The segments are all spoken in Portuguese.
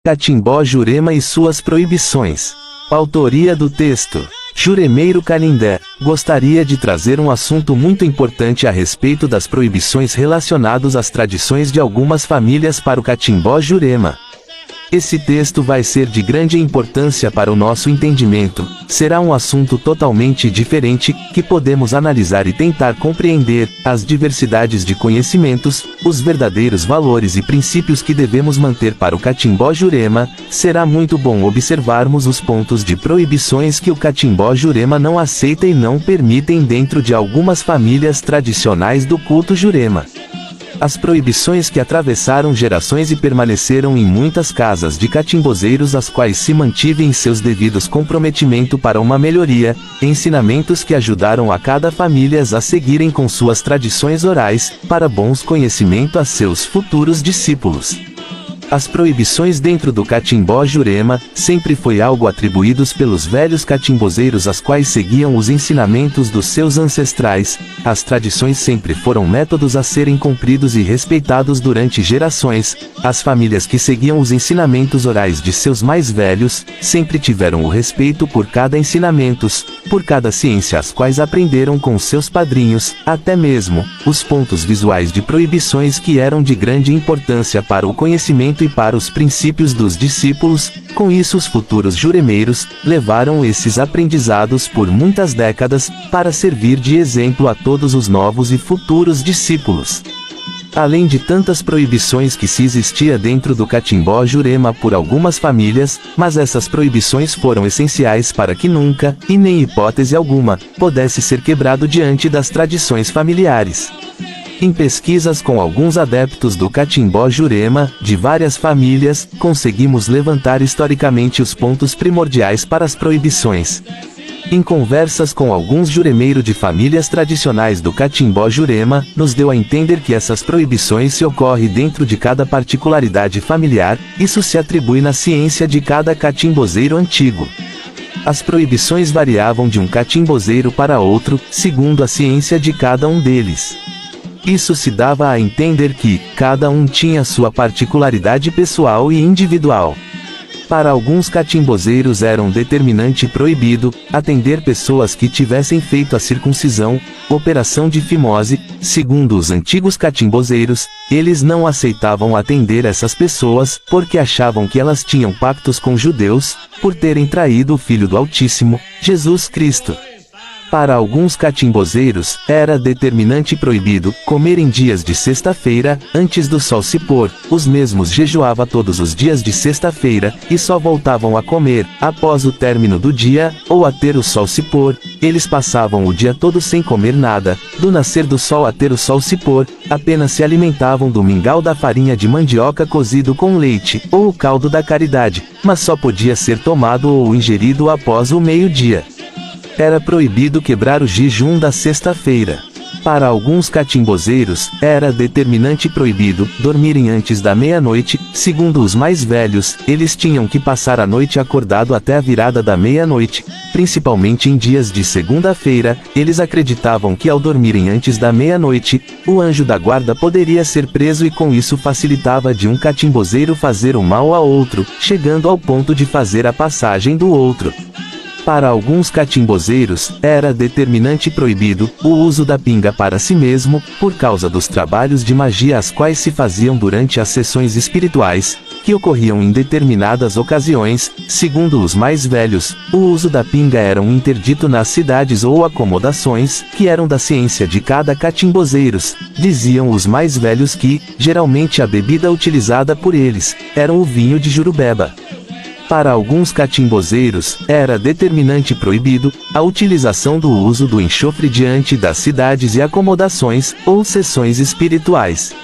Catimbó Jurema e suas proibições. Autoria do texto: Juremeiro Canindé. Gostaria de trazer um assunto muito importante a respeito das proibições relacionadas às tradições de algumas famílias para o Catimbó Jurema. Esse texto vai ser de grande importância para o nosso entendimento. Será um assunto totalmente diferente, que podemos analisar e tentar compreender as diversidades de conhecimentos, os verdadeiros valores e princípios que devemos manter para o Catimbó Jurema. Será muito bom observarmos os pontos de proibições que o Catimbó Jurema não aceita e não permitem dentro de algumas famílias tradicionais do culto Jurema. As proibições que atravessaram gerações e permaneceram em muitas casas de catimbozeiros, as quais se mantivem em seus devidos comprometimento para uma melhoria, ensinamentos que ajudaram a cada família a seguirem com suas tradições orais, para bons conhecimento a seus futuros discípulos. As proibições dentro do Catimbó Jurema, sempre foi algo atribuídos pelos velhos catimbozeiros, as quais seguiam os ensinamentos dos seus ancestrais. As tradições sempre foram métodos a serem cumpridos e respeitados durante gerações. As famílias que seguiam os ensinamentos orais de seus mais velhos, sempre tiveram o respeito por cada ensinamentos, por cada ciência as quais aprenderam com seus padrinhos, até mesmo os pontos visuais de proibições que eram de grande importância para o conhecimento e para os princípios dos discípulos. Com isso, os futuros juremeiros levaram esses aprendizados por muitas décadas, para servir de exemplo a todos os novos e futuros discípulos. Além de tantas proibições que se existia dentro do Catimbó Jurema por algumas famílias, mas essas proibições foram essenciais para que nunca, e nem hipótese alguma, pudesse ser quebrado diante das tradições familiares. Em pesquisas com alguns adeptos do Catimbó Jurema, de várias famílias, conseguimos levantar historicamente os pontos primordiais para as proibições. Em conversas com alguns juremeiros de famílias tradicionais do Catimbó Jurema, nos deu a entender que essas proibições se ocorrem dentro de cada particularidade familiar. Isso se atribui na ciência de cada catimbozeiro antigo. As proibições variavam de um catimbozeiro para outro, segundo a ciência de cada um deles. Isso se dava a entender que cada um tinha sua particularidade pessoal e individual. Para alguns catimbozeiros era um determinante proibido atender pessoas que tivessem feito a circuncisão, operação de fimose. Segundo os antigos catimbozeiros, eles não aceitavam atender essas pessoas, porque achavam que elas tinham pactos com judeus, por terem traído o Filho do Altíssimo, Jesus Cristo. Para alguns catimbozeiros, era determinante proibido comer em dias de sexta-feira, antes do sol se pôr. Os mesmos jejuavam todos os dias de sexta-feira, e só voltavam a comer após o término do dia, ou a ter o sol se pôr. Eles passavam o dia todo sem comer nada, do nascer do sol a ter o sol se pôr. Apenas se alimentavam do mingau da farinha de mandioca cozido com leite, ou o caldo da caridade, mas só podia ser tomado ou ingerido após o meio-dia. Era proibido quebrar o jejum da sexta-feira. Para alguns catimbozeiros, era determinante proibido dormirem antes da meia-noite. Segundo os mais velhos, eles tinham que passar a noite acordado até a virada da meia-noite, principalmente em dias de segunda-feira. Eles acreditavam que ao dormirem antes da meia-noite, o anjo da guarda poderia ser preso, e com isso facilitava de um catimbozeiro fazer o mal a outro, chegando ao ponto de fazer a passagem do outro. Para alguns catimbozeiros, era determinante proibido o uso da pinga para si mesmo, por causa dos trabalhos de magia as quais se faziam durante as sessões espirituais, que ocorriam em determinadas ocasiões. Segundo os mais velhos, o uso da pinga era um interdito nas cidades ou acomodações, que eram da ciência de cada catimbozeiros. Diziam os mais velhos que, geralmente a bebida utilizada por eles, era o vinho de Jurubeba. Para alguns catimbozeiros, era determinante proibido a utilização do uso do enxofre diante das cidades e acomodações, ou sessões espirituais.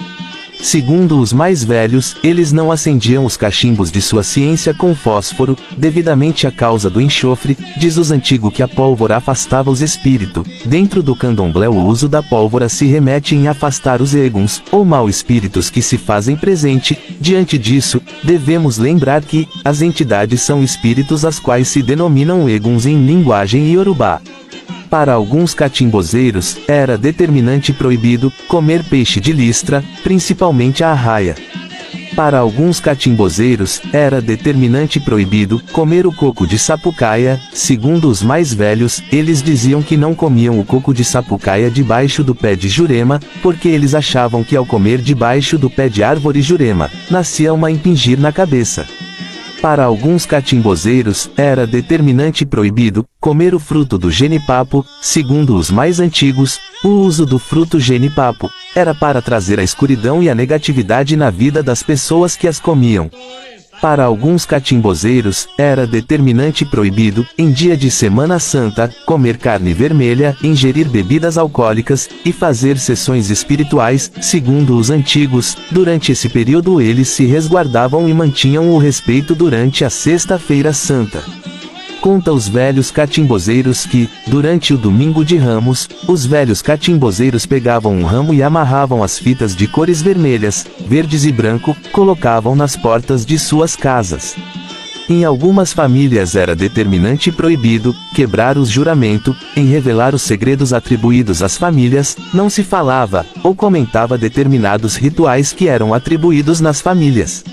Segundo os mais velhos, eles não acendiam os cachimbos de sua ciência com fósforo, devidamente à causa do enxofre. Diz os antigos que a pólvora afastava os espíritos. Dentro do candomblé, o uso da pólvora se remete em afastar os eguns, ou mau espíritos que se fazem presente. Diante disso, devemos lembrar que as entidades são espíritos as quais se denominam eguns em linguagem iorubá. Para alguns catimbozeiros, era determinante proibido comer peixe de listra, principalmente a arraia. Para alguns catimbozeiros, era determinante proibido comer o coco de sapucaia. Segundo os mais velhos, eles diziam que não comiam o coco de sapucaia debaixo do pé de Jurema, porque eles achavam que ao comer debaixo do pé de árvore Jurema, nascia uma impingir na cabeça. Para alguns catimbozeiros, era determinante proibido comer o fruto do genipapo. Segundo os mais antigos, o uso do fruto genipapo era para trazer a escuridão e a negatividade na vida das pessoas que as comiam. Para alguns catimbozeiros, era determinante proibido, em dia de Semana Santa, comer carne vermelha, ingerir bebidas alcoólicas, e fazer sessões espirituais. Segundo os antigos, durante esse período eles se resguardavam e mantinham o respeito durante a Sexta-feira Santa. Conta os velhos catimbozeiros que, durante o Domingo de Ramos, os velhos catimbozeiros pegavam um ramo e amarravam as fitas de cores vermelhas, verdes e branco, colocavam nas portas de suas casas. Em algumas famílias era determinante e proibido quebrar o juramento. Em revelar os segredos atribuídos às famílias, não se falava ou comentava determinados rituais que eram atribuídos nas famílias.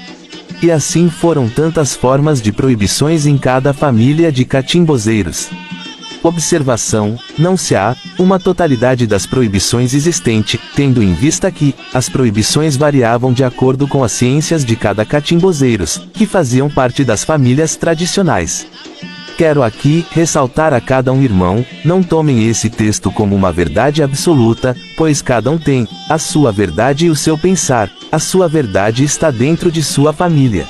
E assim foram tantas formas de proibições em cada família de catimbozeiros. Observação: não se há uma totalidade das proibições existente, tendo em vista que as proibições variavam de acordo com as ciências de cada catimbozeiros, que faziam parte das famílias tradicionais. Quero aqui ressaltar a cada um irmão: não tomem esse texto como uma verdade absoluta, pois cada um tem a sua verdade e o seu pensar. A sua verdade está dentro de sua família.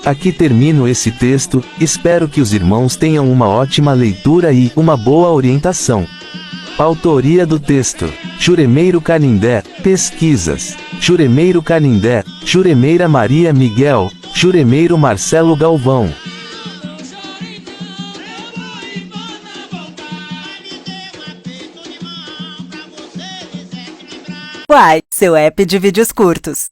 Aqui termino esse texto. Espero que os irmãos tenham uma ótima leitura e uma boa orientação. Autoria do texto: Juremeiro Canindé. Pesquisas: Juremeiro Canindé, Juremeira Maria Miguel, Juremeiro Marcelo Galvão. Uai, seu app de vídeos curtos.